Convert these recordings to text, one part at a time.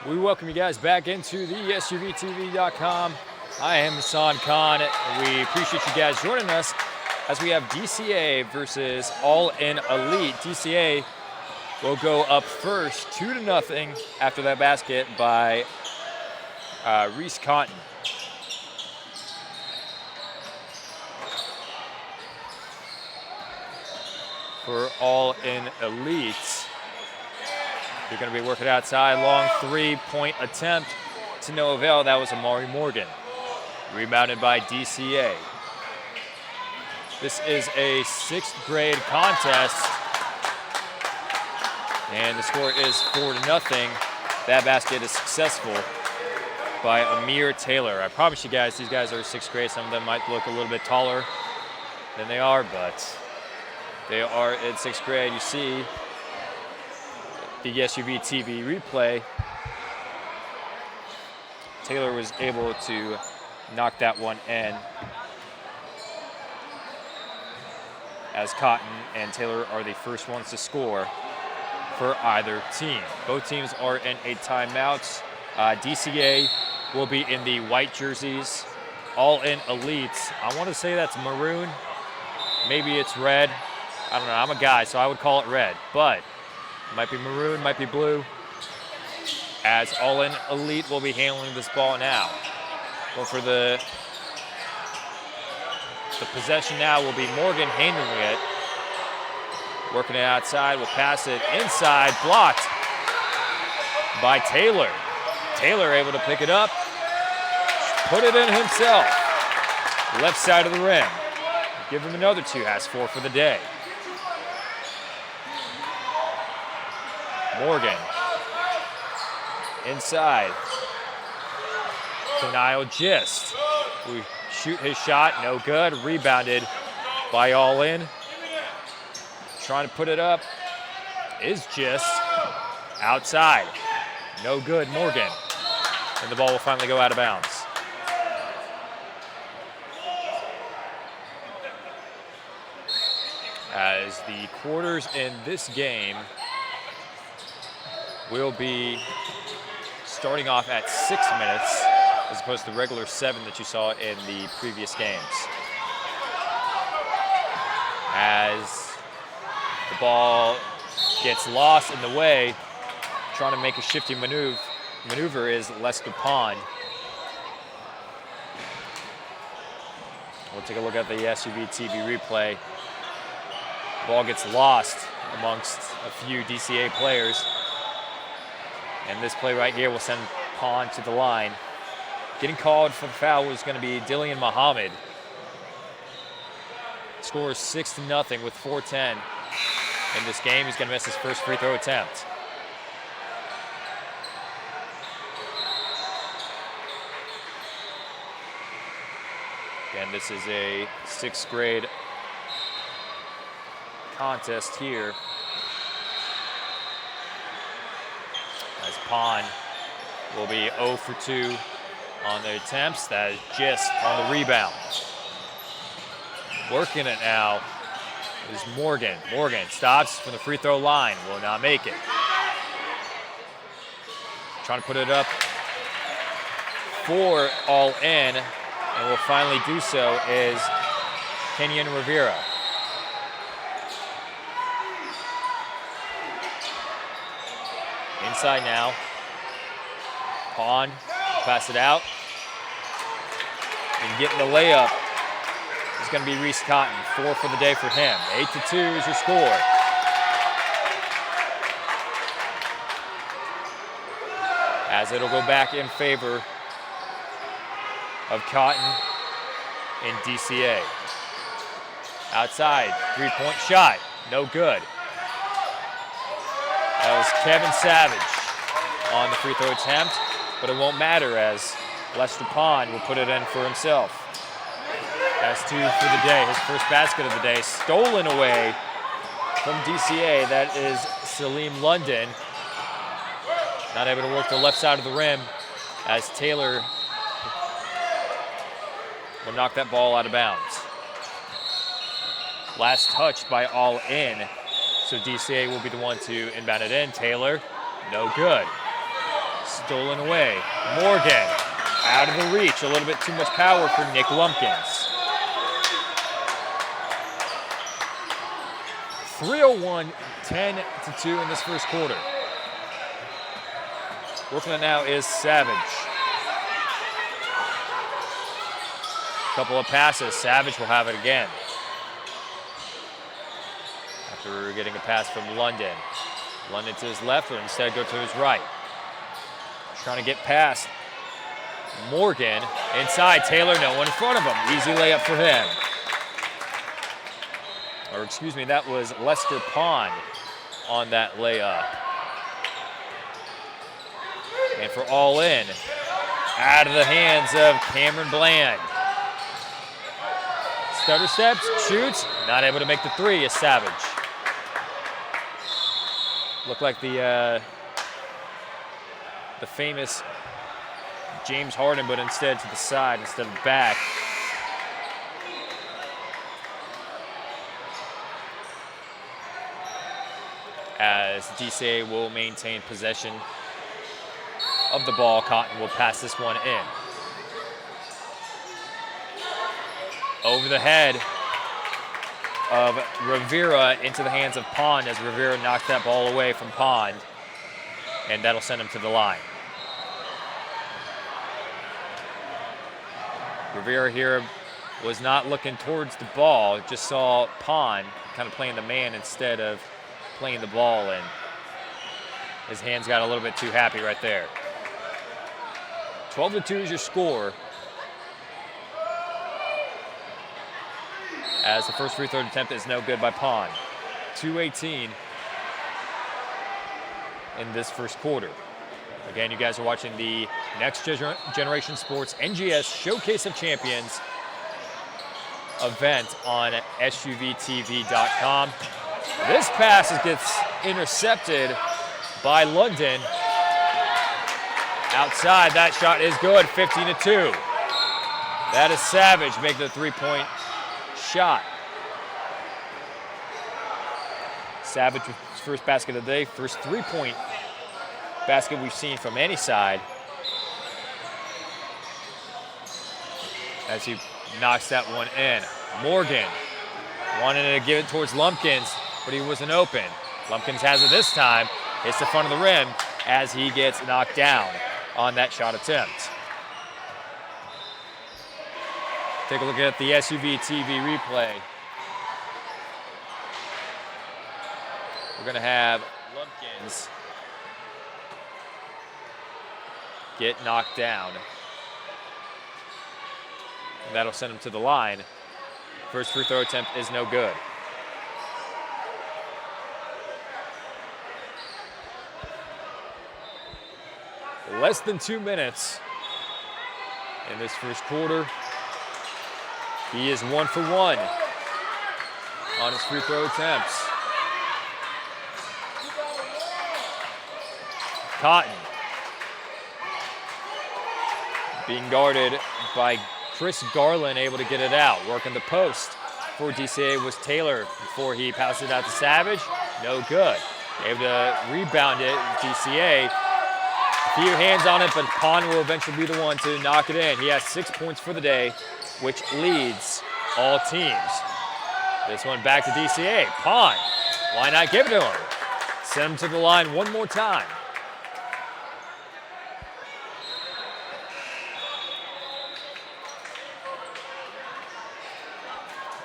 We welcome you guys back into the SUVTV.com. I am Hassan Khan. We appreciate you guys joining us as we have DCA versus All In Elite. DCA will go up first, 2-0 after that basket by Reese Cotton. For All In Elite, they're going to be working outside. Long three-point attempt to no avail. That was Amari Morgan. Rebounded by DCA. This is a 6th grade contest. And the score is 4-0. That basket is successful by Amir Taylor. I promise you guys, these guys are 6th grade. Some of them might look a little bit taller than they are, but they are in 6th grade. You see the SUV TV replay. Taylor was able to knock that one in, as Cotton and Taylor are the first ones to score for either team. Both teams are in a timeout. DCA will be in the white jerseys. All In Elites, I want to say that's maroon. Maybe it's red. I don't know. I'm a guy, so I would call it red, but it might be maroon, might be blue. As All In Elite will be handling this ball now. Well, for the possession now will be Morgan handling it. Working it outside, will pass it inside, blocked by Taylor. Taylor able to pick it up, put it in himself. Left side of the rim. Give him another 2, has 4 for the day. Morgan inside. Denial Gist. We shoot his shot, no good. Rebounded by All In. Trying to put it up is Gist. Outside. No good, Morgan. And the ball will finally go out of bounds. As the quarters in this game will be starting off at 6 minutes as opposed to the regular 7 that you saw in the previous games. As the ball gets lost in the way, trying to make a shifty maneuver is Lester Pond. We'll take a look at the SUV TV replay. Ball gets lost amongst a few DCA players. And this play right here will send Pond to the line. Getting called for the foul was going to be Dillian Muhammad. Score is 6-0 with 4:10 in this game. He's going to miss his first free throw attempt. Again, this is a 6th grade contest here. As Pond will be 0 for 2 on the attempts. That is Gist on the rebound. Working it now is Morgan. Morgan stops from the free throw line, will not make it. Trying to put it up for All In, and will finally do so is Kenyon Rivera. Inside now. Pond, pass it out. And getting the layup is going to be Reese Cotton. 4 for the day for him. 8-2 is your score. As it'll go back in favor of Cotton in DCA. Outside, 3-point shot, no good. That was Kevin Savage on the free throw attempt, but it won't matter as Lester Pond will put it in for himself. That's 2 for the day, his first basket of the day. Stolen away from DCA, that is Salim London. Not able to work the left side of the rim as Taylor will knock that ball out of bounds. Last touch by All In. So DCA will be the one to inbound it in. Taylor, no good. stolen away. Morgan out of the reach. A little bit too much power for Nick Lumpkins. 3:01, 10-2 in this first quarter. Working it now is Savage. Couple of passes. Savage will have it again. After getting a pass from London. London to his left, but instead go to his right. Trying to get past Morgan. Inside, Taylor, no one in front of him. Easy layup for him. Or excuse me, that was Lester Pond on that layup. And for all in, out of the hands of Cameron Bland. Stutter steps, shoots, not able to make the three is Savage. Looked like the famous James Harden, but instead to the side instead of back. As DCA will maintain possession of the ball, Cotton will pass this one in. Over the head of Rivera into the hands of Pond as Rivera knocks that ball away from Pond, and that'll send him to the line. Rivera here was not looking towards the ball, just saw Pond kind of playing the man instead of playing the ball, and his hands got a little bit too happy right there. 12-2 is your score. As the first free throw attempt is no good by Pond. 2:18 in this first quarter. Again, you guys are watching the Next Generation Sports NGS Showcase of Champions event on SUVTV.com. This pass gets intercepted by London. Outside, that shot is good, 15-2. That is Savage making the three-point shot. Savage with his first basket of the day, first three-point basket we've seen from any side. As he knocks that one in. Morgan wanted to give it towards Lumpkins, but he wasn't open. Lumpkins has it this time, hits the front of the rim as he gets knocked down on that shot attempt. Take a look at the SUV TV replay. We're gonna have Lumpkins get knocked down. And that'll send him to the line. First free throw attempt is no good. Less than 2 minutes in this first quarter. He is 1 for 1 on his free throw attempts. Cotton being guarded by Chris Garland, able to get it out. Working the post for DCA was Taylor before he passed it out to Savage. No good. Able to rebound it, DCA. A few hands on it, but Pond will eventually be the one to knock it in. He has 6 points for the day, which leads all teams. This one back to DCA. Pond, why not give it to him? Send him to the line one more time.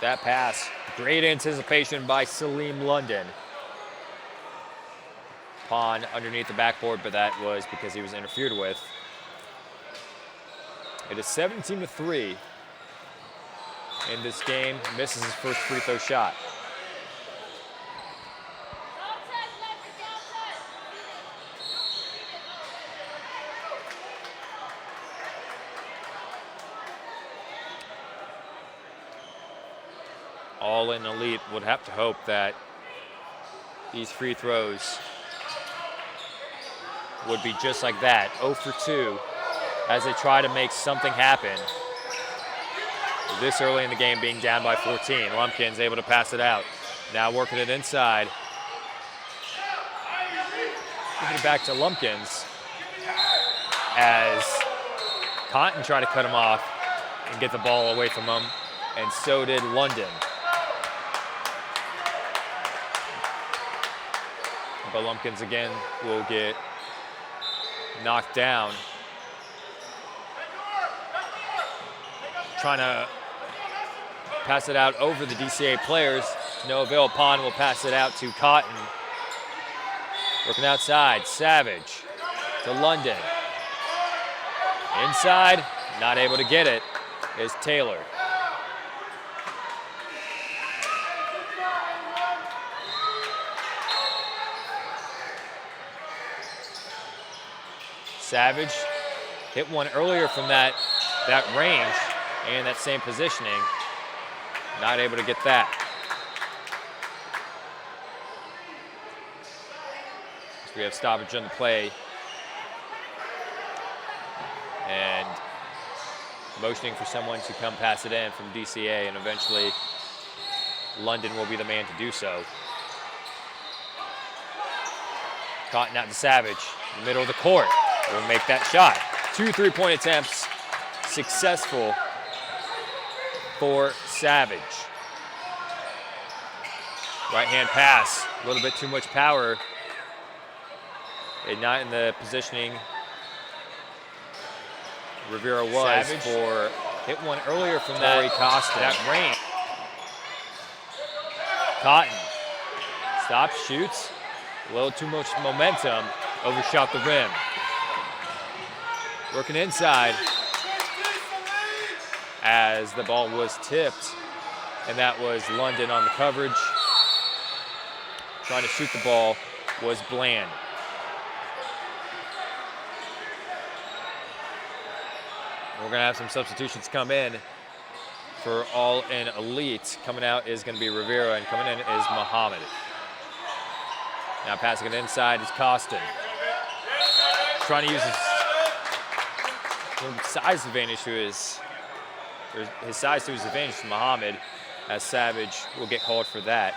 That pass, great anticipation by Salim London. Pond underneath the backboard, but that was because he was interfered with. It is 17-3 in this game. Misses his first free throw shot. All in Elite would have to hope that these free throws would be just like that, 0 for 2, as they try to make something happen. This early in the game being down by 14. Lumpkins able to pass it out. Now working it inside. Giving it back to Lumpkins. as Cotton tried to cut him off and get the ball away from him, and so did London. But Lumpkins again will get knocked down. Trying to pass it out over the DCA players. No avail. Pond will pass it out to Cotton. Working outside, Savage to London. Inside, not able to get it, is Taylor. Savage hit one earlier from that range and that same positioning. Not able to get that. So we have stoppage on the play. And motioning for someone to come pass it in from DCA, and eventually London will be the man to do so. Cotton out to Savage, in the middle of the court. Will make that shot. 2 3-point attempts successful for Savage. Right hand pass, a little bit too much power. And not in the positioning Rivera was Savage for hit one earlier from that range. Cotton stops, shoots, a little too much momentum, overshot the rim. Working inside as the ball was tipped, and that was London on the coverage. Trying to shoot the ball was Bland. We're gonna have some substitutions come in for All In Elite. Coming out is gonna be Rivera, and coming in is Muhammad. Now passing it inside is Costin. Trying to use his size advantage to his size to his advantage to Muhammad, as Savage will get called for that.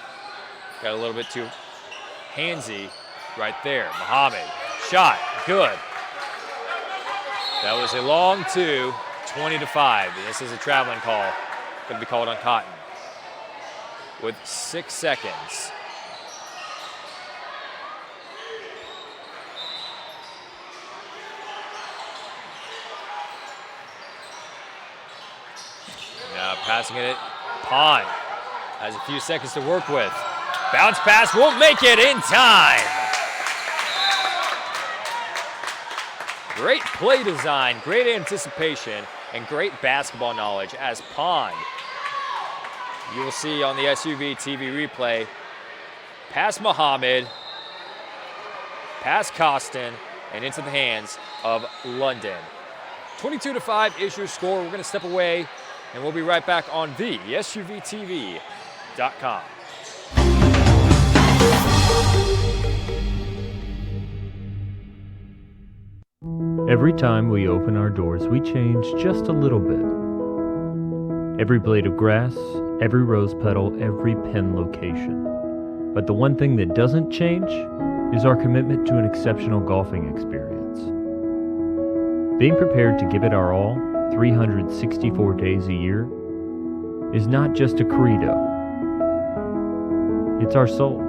Got a little bit too handsy right there. Muhammad, shot, good. That was a long 2, 20-5. This is a traveling call. Going to be called on Cotton with 6 seconds. Now passing it, Pond has a few seconds to work with. Bounce pass, won't make it in time. Great play design, great anticipation, and great basketball knowledge as Pond, you will see on the SUV TV replay, past Muhammad, past Costin, and into the hands of London. 22-5 is your score. We're going to step away, and we'll be right back on the SUVTV.com. Every time we open our doors, we change just a little bit. Every blade of grass, every rose petal, every pen location. But the one thing that doesn't change is our commitment to an exceptional golfing experience. Being prepared to give it our all 364 days a year is not just a credo. It's our soul.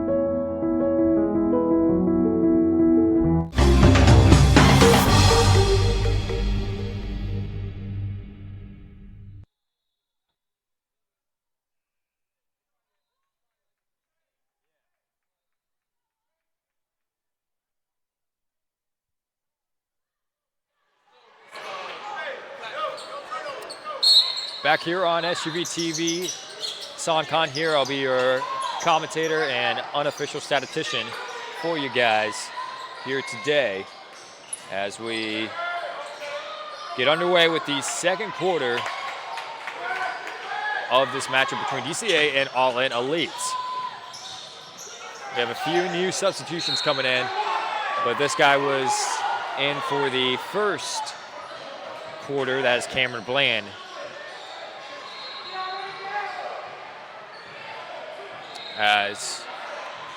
Back here on SUV TV, San Khan here. I'll be your commentator and unofficial statistician for you guys here today as we get underway with the second quarter of this matchup between DCA and All In Elite. We have a few new substitutions coming in, but this guy was in for the first quarter. That is Cameron Bland. As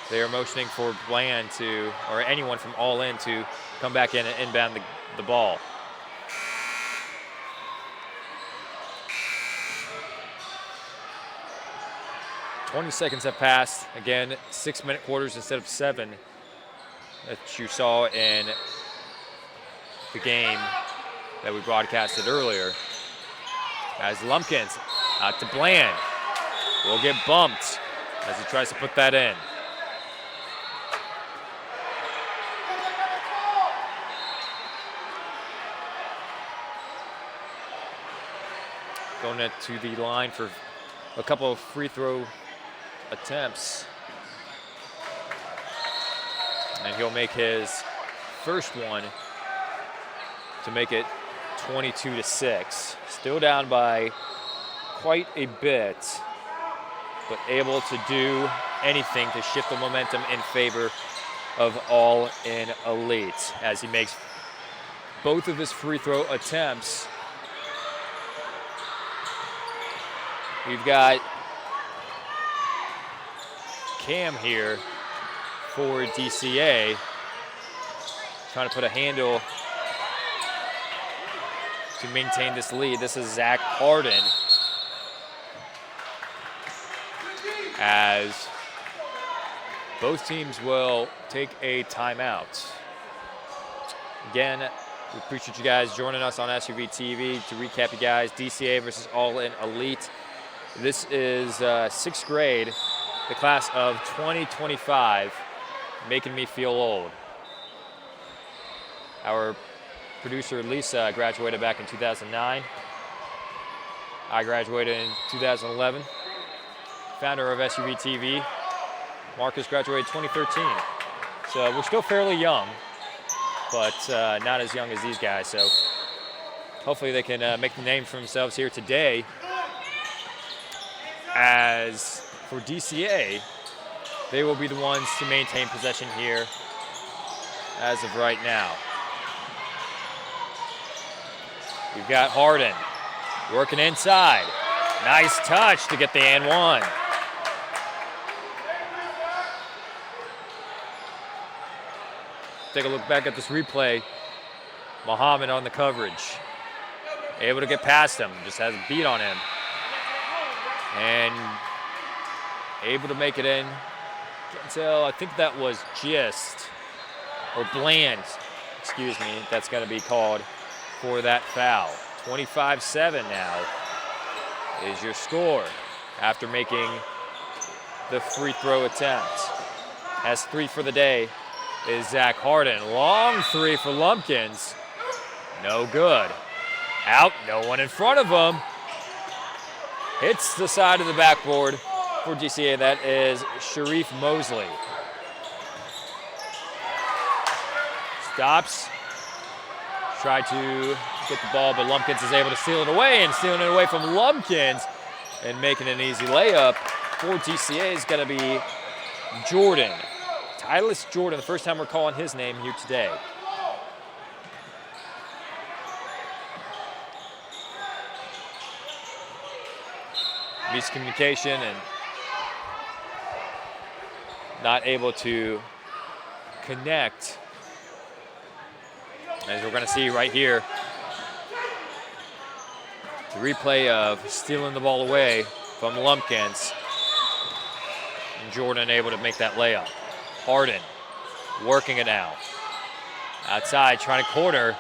they are motioning for Bland to, or anyone from All In to come back in and inbound the ball. 20 seconds have passed. Again, 6-minute quarters instead of 7 that you saw in the game that we broadcasted earlier. As Lumpkins out to Bland. Will get bumped as he tries to put that in. Going to the line for a couple of free throw attempts. And he'll make his first one to make it 22-6. Still down by quite a bit, but able to do anything to shift the momentum in favor of All In Elite as he makes both of his free throw attempts. We've got Cam here for DCA, trying to put a handle to maintain this lead. This is Zach Harden, as both teams will take a timeout. Again, we appreciate you guys joining us on SUV TV. To recap you guys, DCA versus All In Elite. This is 6th grade, the class of 2025, making me feel old. Our producer Lisa graduated back in 2009. I graduated in 2011. Founder of SUV TV, Marcus graduated 2013. So we're still fairly young, but not as young as these guys. So hopefully they can make the name for themselves here today. As for DCA, they will be the ones to maintain possession here as of right now. We've got Harden working inside. Nice touch to get the and one. Take a look back at this replay. Muhammad on the coverage. Able to get past him, just has a beat on him. And able to make it in until I think that was Gist, or Bland, excuse me, that's going to be called for that foul. 25-7 now is your score after making the free throw attempt. Has 3 for the day is Zach Harden. Long 3 for Lumpkins. No good. Out, no one in front of him. Hits the side of the backboard for DCA. That is Sharif Mosley. Stops. Tried to get the ball, but Lumpkins is able to steal it away, and stealing it away from Lumpkins and making an easy layup for DCA is going to be Jordan. Tylis Jordan, the first time we're calling his name here today. Miscommunication and not able to connect. As we're going to see right here, the replay of stealing the ball away from Lumpkins. And Jordan able to make that layup. Harden working it now. Outside, trying to corner.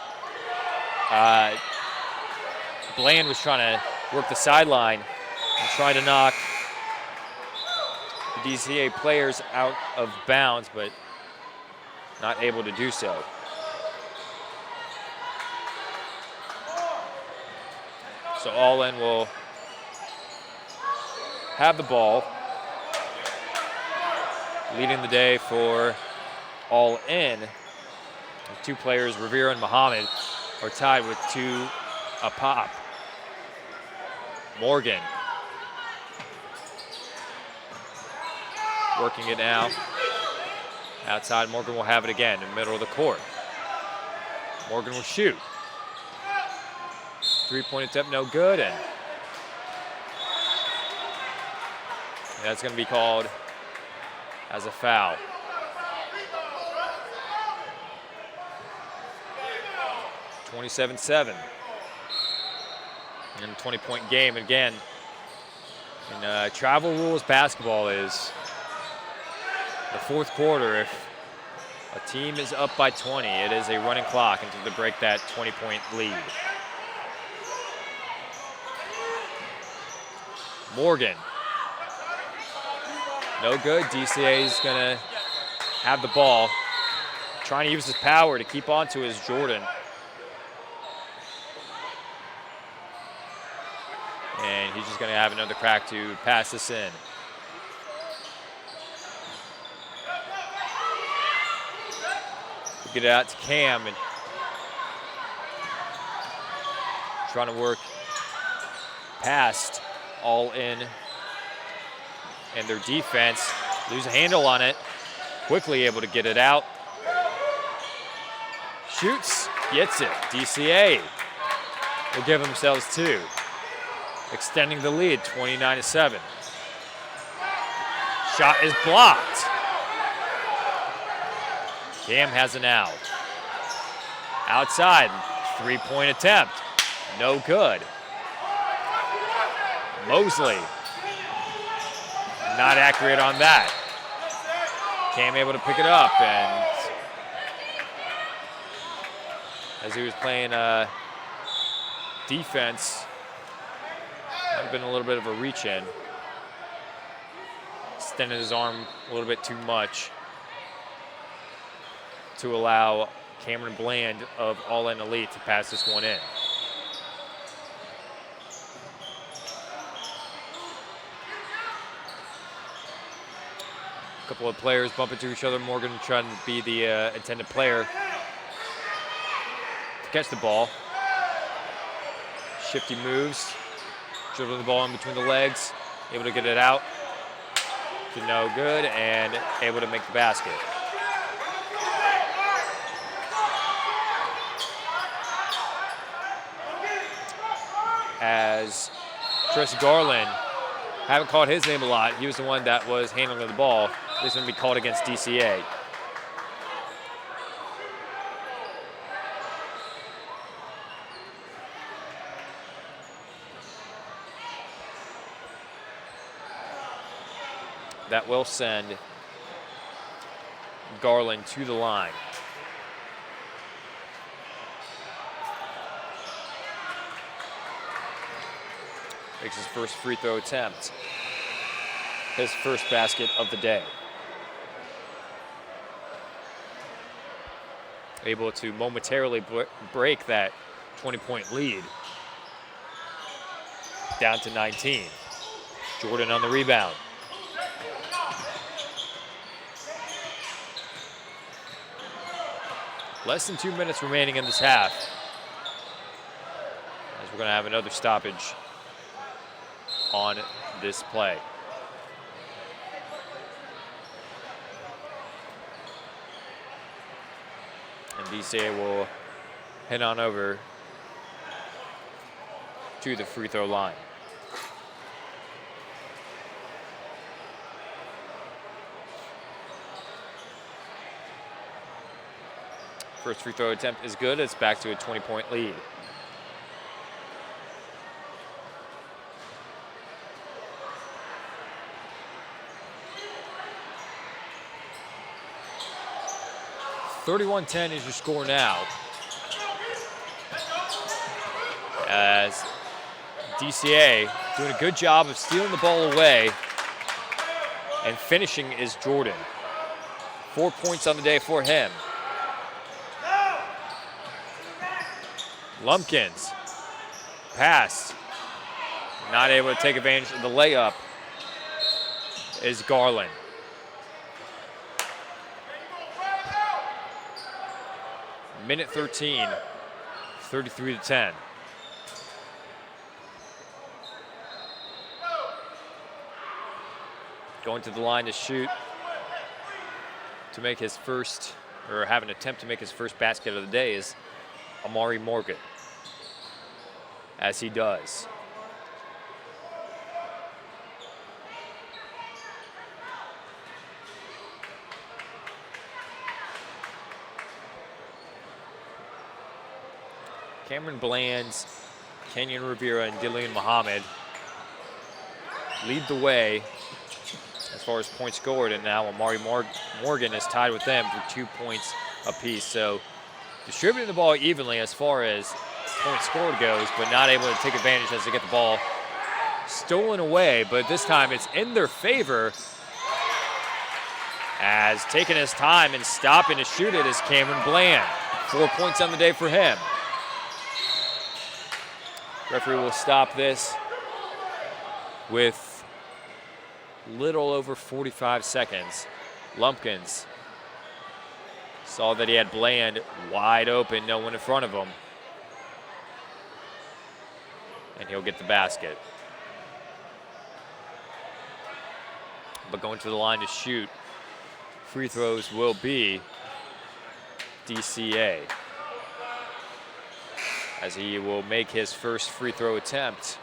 Bland was trying to work the sideline and try to knock the DCA players out of bounds, but not able to do so. So All In will have the ball. Leading the day for All In. The 2 players, Revere and Muhammad, are tied with 2 a pop. Morgan working it now. Outside, Morgan will have it again in the middle of the court. Morgan will shoot. 3-point attempt, no good, and that's going to be called as a foul. (27-7) in a 20-point game. Again, And travel rules basketball is the fourth quarter. If a team is up by 20, it is a running clock until they break that 20-point lead. Morgan. No good. DCA is going to have the ball. Trying to use his power to keep on to his Jordan. And he's just going to have another crack to pass this in. Get it out to Cam and trying to work past all in and their defense. Lose a handle on it. Quickly able to get it out. Shoots, gets it. DCA will give themselves 2. Extending the lead, 29-7. Shot is blocked. Cam has an out. Outside, 3-point attempt. No good. Mosley, not accurate on that. Cam able to pick it up, and as he was playing defense, might have been a little bit of a reach in. Extended his arm a little bit too much to allow Cameron Bland of All In Elite to pass this one in. A couple of players bump into each other. Morgan trying to be the intended player to catch the ball. Shifty moves, dribbling the ball in between the legs, able to get it out to no good, and able to make the basket. As Chris Garland, haven't called his name a lot. He was the one that was handling the ball. This is going to be called against DCA. That will send Garland to the line. Makes his first free throw attempt. His first basket of the day. Able to momentarily break that 20-point lead down to 19. Jordan on the rebound. Less than 2 minutes remaining in this half, as we're going to have another stoppage on this play. And DCA will head on over to the free throw line. First free throw attempt is good. It's back to a 20-point lead. (31-10) is your score now, as DCA doing a good job of stealing the ball away, and finishing is Jordan. 4 points on the day for him. Lumpkins, pass, not able to take advantage of the layup is Garland. Minute 13, 33-10. Going to the line to shoot to make his first, or have an attempt to make his first basket of the day is Amari Morgan, as he does. Cameron Bland's, Kenyon Rivera, and Dillian Muhammad lead the way as far as points scored, and now Amari Morgan is tied with them for 2 points apiece. So distributing the ball evenly as far as points scored goes, but not able to take advantage as they get the ball stolen away. But this time it's in their favor, as taking his time and stopping to shoot it is Cameron Bland. 4 points on the day for him. Referee will stop this with little over 45 seconds. Lumpkins saw that he had Bland wide open, no one in front of him. And he'll get the basket. But going to the line to shoot free throws will be DCA, as he will make his first free throw attempt.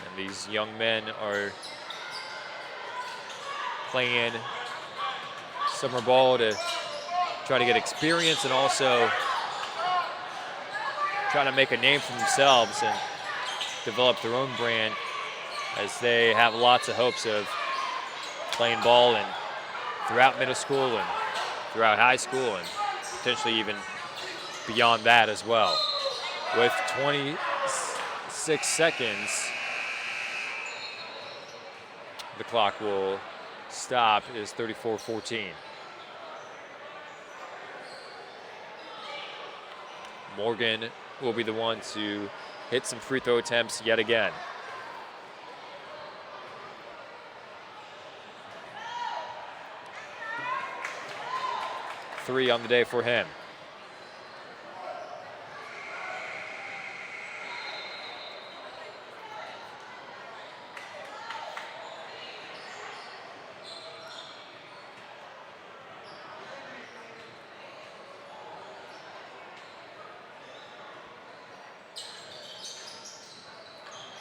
And these young men are playing summer ball to try to get experience and also trying to make a name for themselves and develop their own brand, as they have lots of hopes of playing ball and throughout middle school and throughout high school and potentially even beyond that as well. With 26 seconds, the clock will stop. It is 34-14. Morgan will be the one to hit some free throw attempts yet again. Three on the day for him.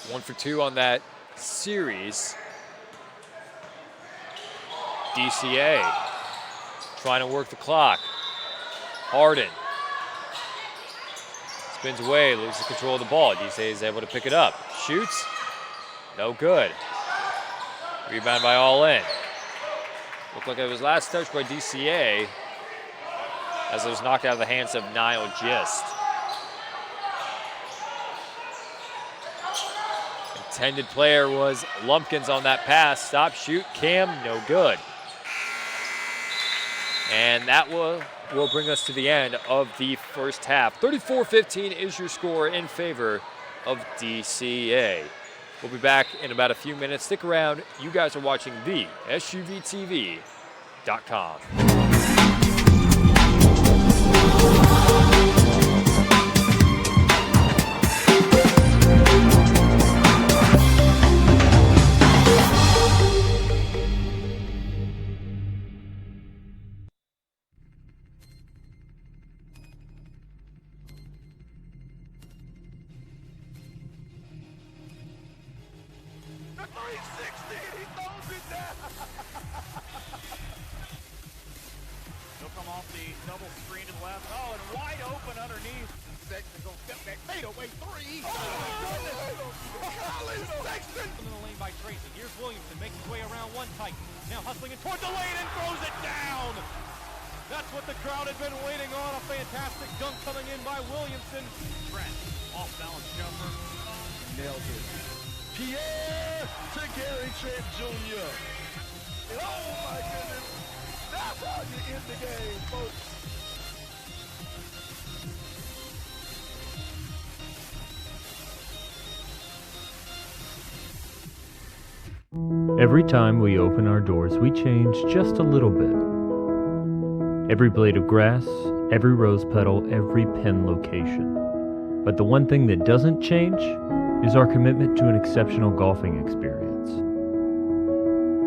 One for two on that series. DCA trying to work the clock. Harden spins away, loses control of the ball. DCA is able to pick it up. Shoots, no good. Rebound by All In. Looked like it was last touched by DCA, as it was knocked out of the hands of Niall Gist. Intended player was Lumpkins on that pass. Stop, shoot, Cam, no good. And that will bring us to the end of the first half. 34-15 is your score in favor of DCA. We'll be back in about a few minutes. Stick around. You guys are watching the SUVTV.com. Every time we open our doors, we change just a little bit. Every blade of grass, every rose petal, every pen location. But the one thing that doesn't change is our commitment to an exceptional golfing experience.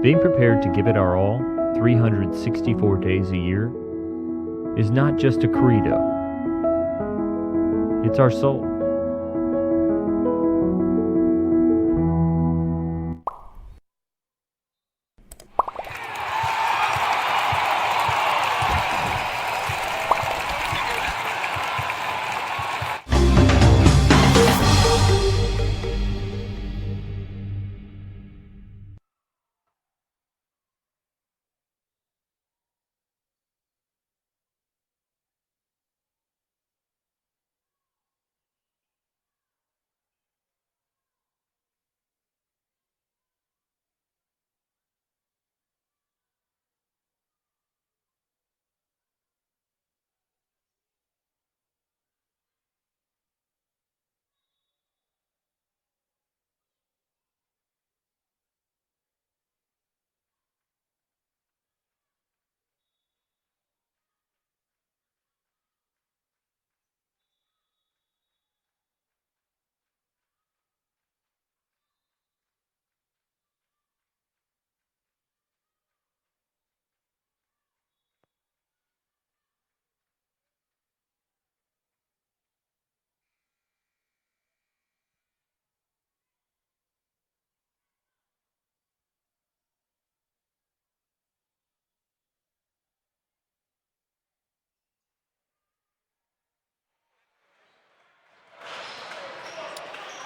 Being prepared to give it our all 364 days a year is not just a credo. It's our soul.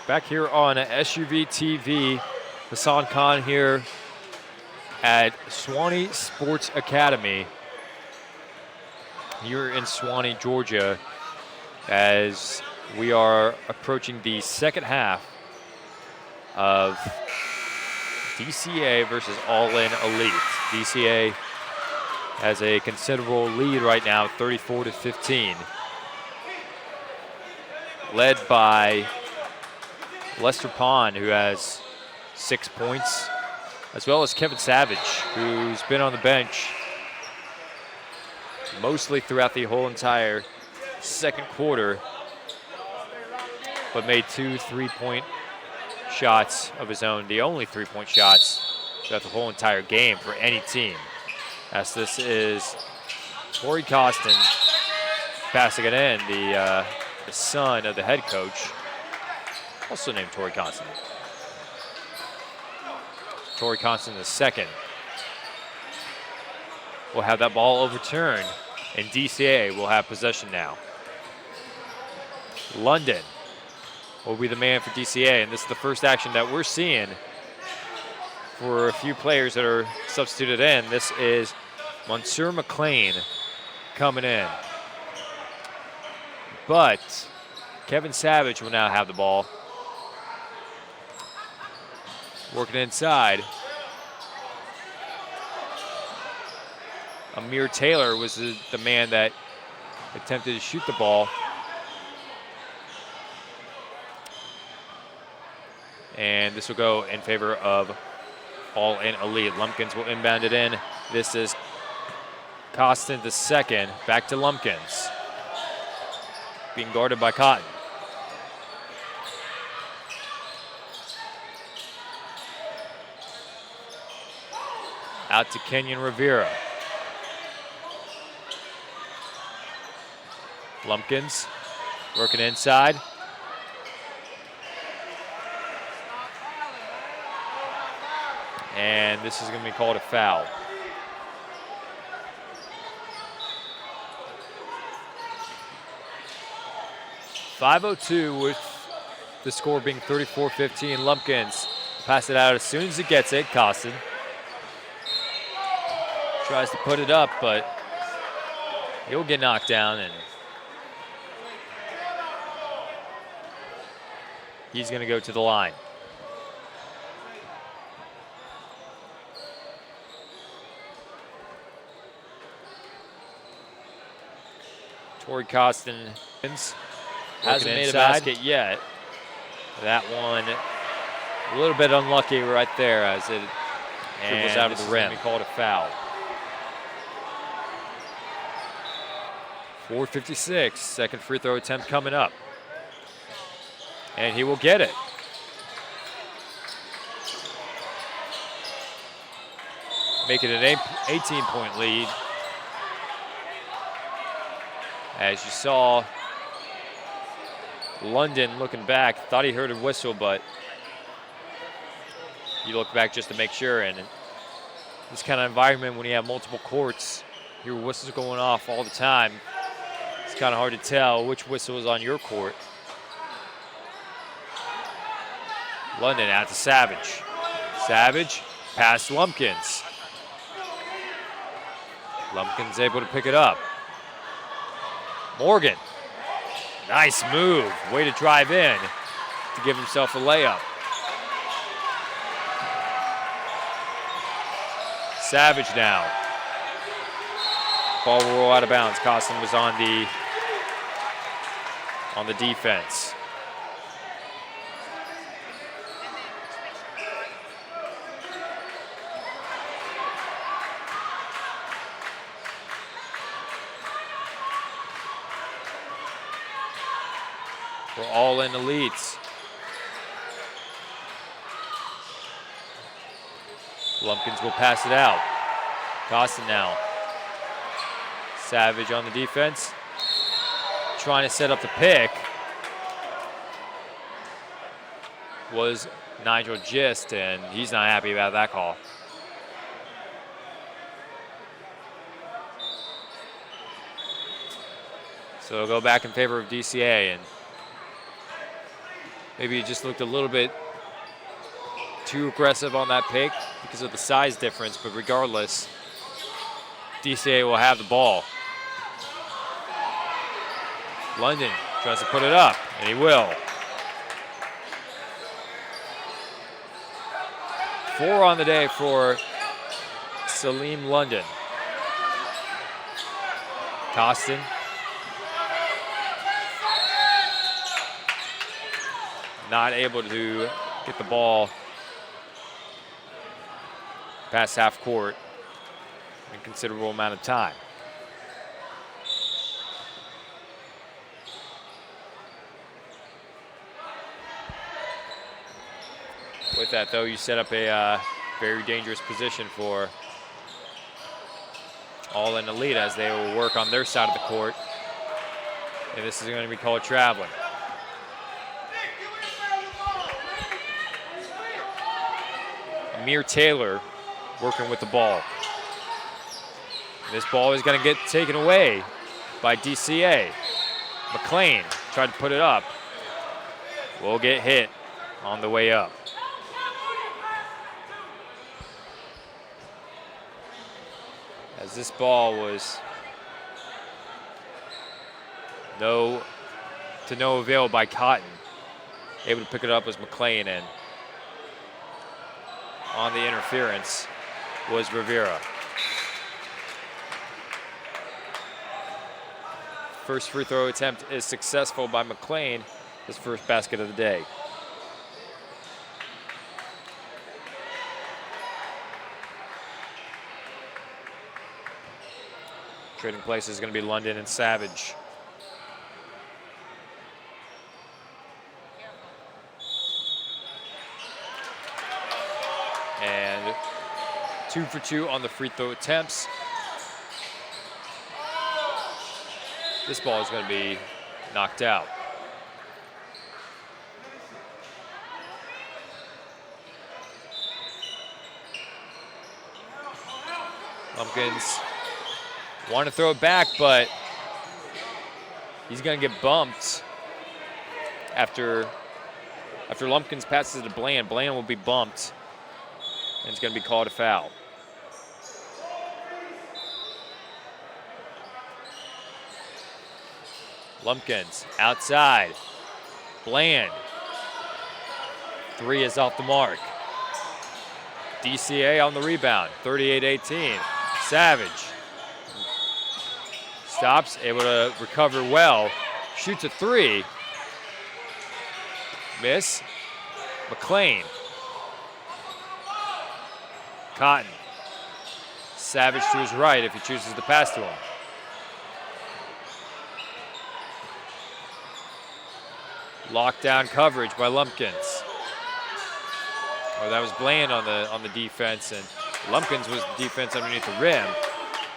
Back here on SUV TV, Hassan Khan here at Swanee Sports Academy here in Swanee, Georgia, as we are approaching the second half of DCA versus All In Elite. DCA has a considerable lead right now, 34-15, led by Lester Pond, who has 6 points, as well as Kevin Savage, who's been on the bench mostly throughout the whole entire second quarter, but made 2 3-point shots of his own, the only 3-point shots throughout the whole entire game for any team. As this is Torrey Costin passing it in, the son of the head coach, also named Torrey Costin. Torrey Costin the second will have that ball overturned, and DCA will have possession now. London will be the man for DCA, and this is the first action that we're seeing for a few players that are substituted in. This is Monsieur McLean coming in. But Kevin Savage will now have the ball. Working inside. Amir Taylor was the man that attempted to shoot the ball. And this will go in favor of All In Elite. Lumpkins will inbound it in. This is Costin the second. Back to Lumpkins. Being guarded by Cotton. Out to Kenyon Rivera. Lumpkins working inside. And this is going to be called a foul. .502 with the score being 34-15. Lumpkins pass it out as soon as he gets it. Costin tries to put it up, but he'll get knocked down, and he's going to go to the line. Torrey Costin hasn't made a basket yet. That one a little bit unlucky right there as it was out of the rim. We called a foul. 4:56, second free throw attempt coming up. And he will get it. Make it an 18-point lead. As you saw, London looking back, thought he heard a whistle, but you look back just to make sure. And in this kind of environment, when you have multiple courts, your whistles going off all the time, it's kind of hard to tell which whistle is on your court. London out to Savage. Savage past Lumpkins. Lumpkins able to pick it up. Morgan, nice move. Way to drive in to give himself a layup. Savage now. Ball will roll out of bounds. Costin was on the defense. We're All In Elites. Lumpkins will pass it out. Costin now. Savage on the defense. Trying to set up the pick was Nigel Gist, and he's not happy about that call. So it'll go back in favor of DCA, and Maybe he just looked a little bit too aggressive on that pick because of the size difference, but regardless, DCA will have the ball. London tries to put it up, and he will. 4 on the day for Salim London. Costin. Not able to get the ball past half court in a considerable amount of time. With that, though, you set up a very dangerous position for All in Elite as they will work on their side of the court. And this is going to be called traveling. Amir Taylor working with the ball. This ball is going to get taken away by DCA. McLean tried to put it up. Will get hit on the way up. As this ball was to no avail by Cotton. Able to pick it up was McLean, and on the interference was Rivera. First free throw attempt is successful by McLean, his first basket of the day. Trading places is going to be London and Savage. And 2 for 2 on the free throw attempts. This ball is going to be knocked out. Lumpkins want to throw it back, but he's going to get bumped after Lumpkins passes it to Bland. Bland will be bumped, and it's going to be called a foul. Lumpkins outside. Bland. 3 is off the mark. DCA on the rebound, 38-18. Savage stops, able to recover well. Shoots a 3. Miss. McLean. Cotton. Savage to his right if he chooses to pass to him. Lockdown coverage by Lumpkins. Oh, that was Bland on the defense, and Lumpkins was the defense underneath the rim.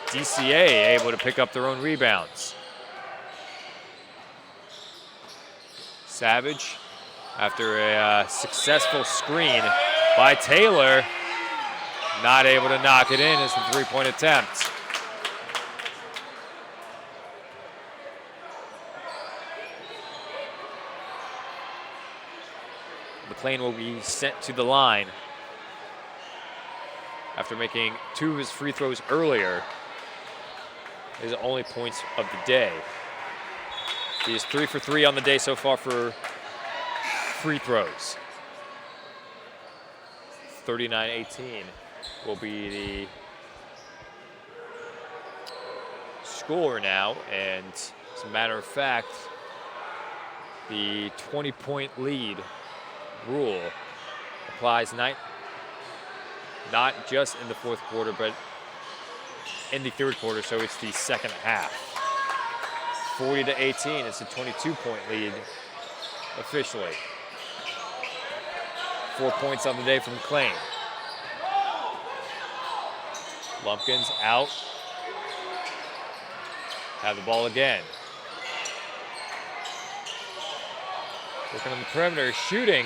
DCA able to pick up their own rebounds. Savage, after a successful screen by Taylor, not able to knock it in as the three-point attempt. McLean will be sent to the line after making 2 of his free throws earlier. His only points of the day. He is 3 for 3 on the day so far for free throws. 39-18 will be the score now, and as a matter of fact, the 20-point lead rule applies not just in the fourth quarter, but in the third quarter, so it's the second half. 40-18, it's a 22-point lead officially. 4 points on the day from McLean. Lumpkins out. Have the ball again. Working on the perimeter, shooting.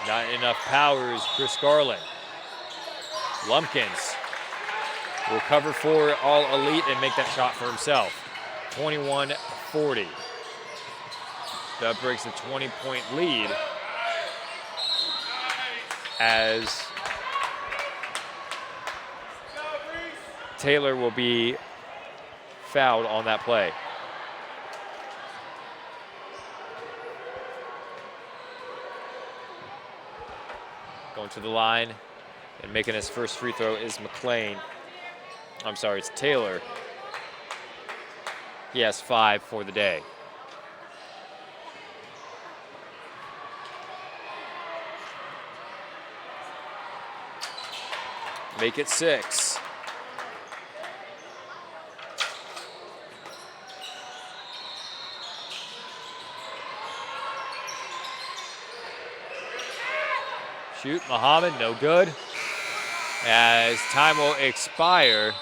Not enough power is Chris Garland. Lumpkins will cover for All Elite and make that shot for himself. 21-40. That breaks the 20-point lead as Taylor will be fouled on that play. Going to the line and making his first free throw is McLean. I'm sorry, it's Taylor. He has 5 for the day. Make it 6. Shoot, Muhammad, no good. As time will expire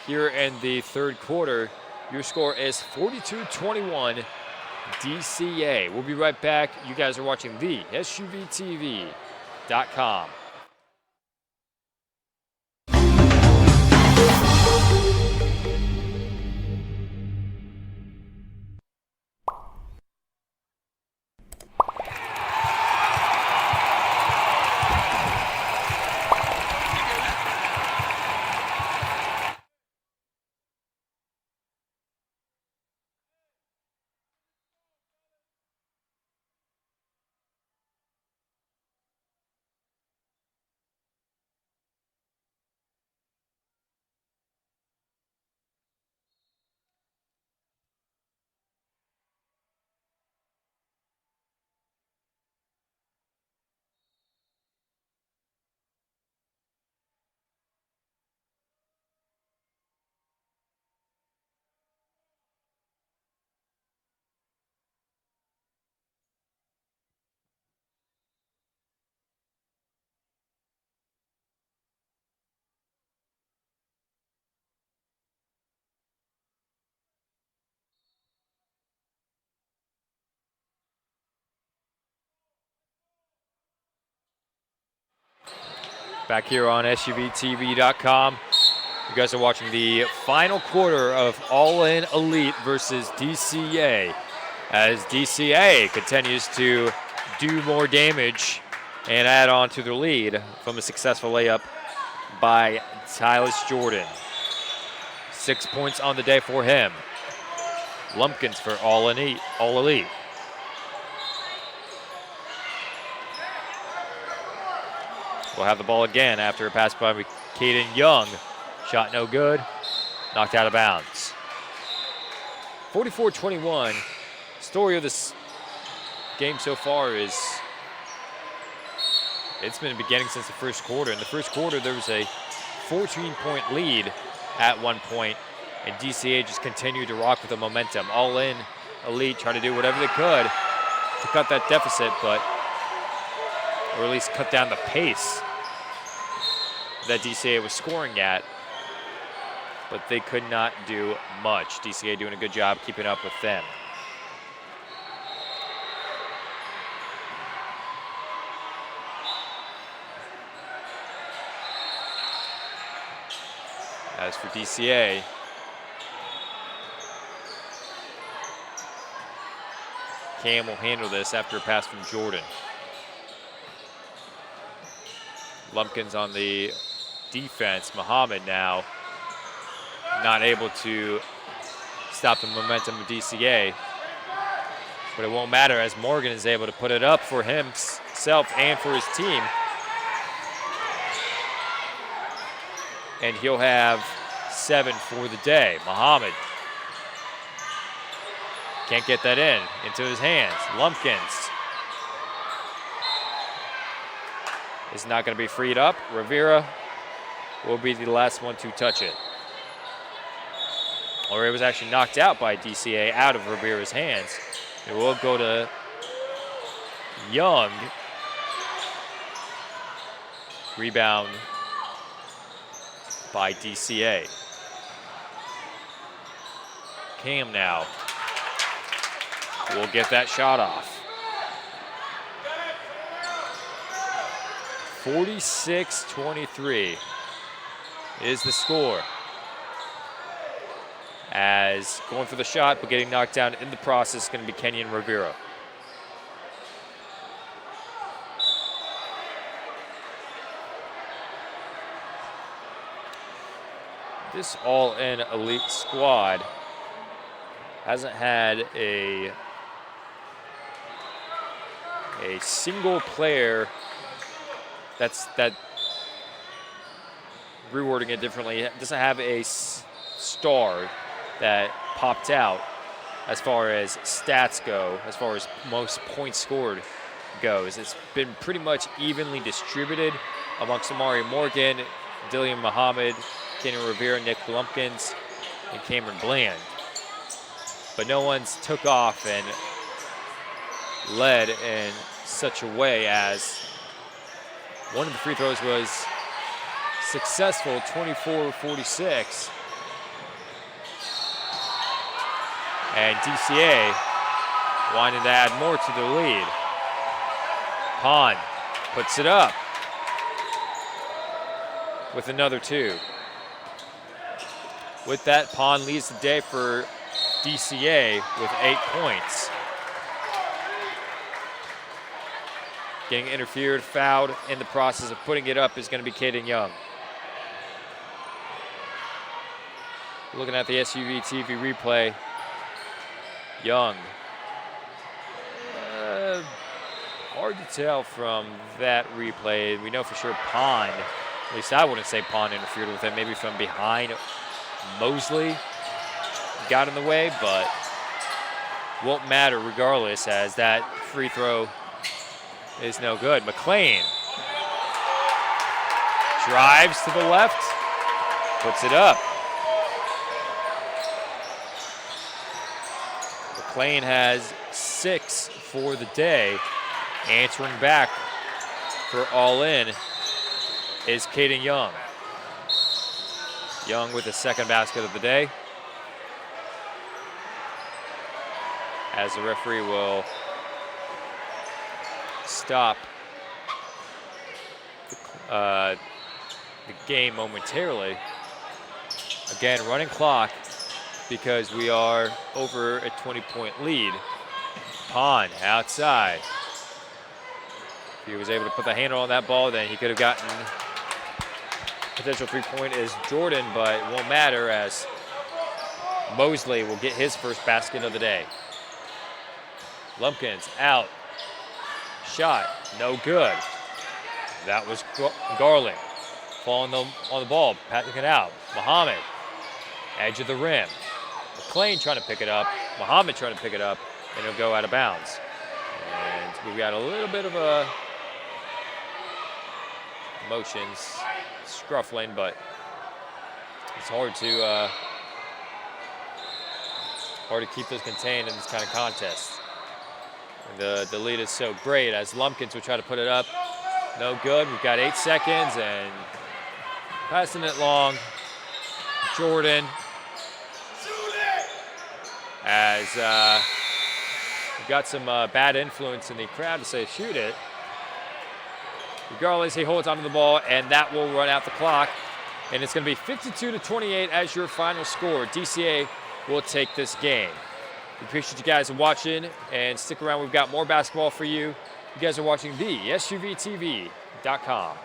here in the third quarter, your score is 42-21 DCA. We'll be right back. You guys are watching the SUVTV.com. Back here on SUVTV.com. You guys are watching the final quarter of All In Elite versus DCA, as DCA continues to do more damage and add on to their lead from a successful layup by Tylis Jordan. 6 points on the day for him. Lumpkins for All Elite. We'll have the ball again after a pass by Caden Young. Shot no good, knocked out of bounds. 44-21. Story of this game so far is it's been beginning since the first quarter. In the first quarter, there was a 14-point lead at one point, and DCA just continued to rock with the momentum. All In Elite trying to do whatever they could to cut that deficit, or at least cut down the pace that DCA was scoring at, but they could not do much. DCA doing a good job keeping up with them. As for DCA, Cam will handle this after a pass from Jordan. Lumpkins on the defense. Muhammad now not able to stop the momentum of DCA. But it won't matter as Morgan is able to put it up for himself and for his team. And he'll have 7 for the day. Muhammad can't get that into his hands. Lumpkins is not going to be freed up. Rivera will be the last one to touch it. Or it was actually knocked out by DCA out of Rivera's hands. It will go to Young. Rebound by DCA. Cam now will get that shot off. 46-23 is the score. as going for the shot, but getting knocked down in the process is going to be Kenyon Rivera. This all-in elite squad hasn't had a single player that rewording it differently, it doesn't have a star that popped out as far as stats go, as far as most points scored goes. It's been pretty much evenly distributed amongst Amari Morgan, Dillian Muhammad, Kenyon Rivera, Nick Lumpkins, and Cameron Bland. But no one's took off and led in such a way as one of the free throws was successful, 24-46. And DCA wanting to add more to the lead. Pond puts it up with another two. With that, Pond leads the day for DCA with 8 points. Getting interfered, fouled in the process of putting it up is going to be Caden Young. Looking at the SUV TV replay, Young. Hard to tell from that replay. We know for sure Pond, at least I wouldn't say Pond interfered with it, maybe from behind Mosley got in the way, but won't matter regardless as that free throw is no good. McLean drives to the left, puts it up. McLean has 6 for the day. Answering back for all in is Caden Young. Young with the second basket of the day. As the referee will stop the game momentarily. Again, running clock because we are over a 20-point lead. Pond outside. If he was able to put the handle on that ball, then he could have gotten potential three-point is Jordan, but it won't matter as Mosley will get his first basket of the day. Lumpkins out. Shot, no good. That was Garland. Falling on the ball, patting it out. Muhammad, edge of the rim. McLean trying to pick it up. Muhammad trying to pick it up, and it'll go out of bounds. And we've got a little bit of a motions, scruffling, but it's hard to keep those contained in this kind of contest. The lead is so great as Lumpkins will try to put it up. No good. We've got 8 seconds and passing it long. Jordan. As we've got some bad influence in the crowd to say shoot it. Regardless, he holds onto the ball, and that will run out the clock. And it's going to be 52-28 as your final score. DCA will take this game. We appreciate you guys watching, and stick around. We've got more basketball for you. You guys are watching the SUVTV.com.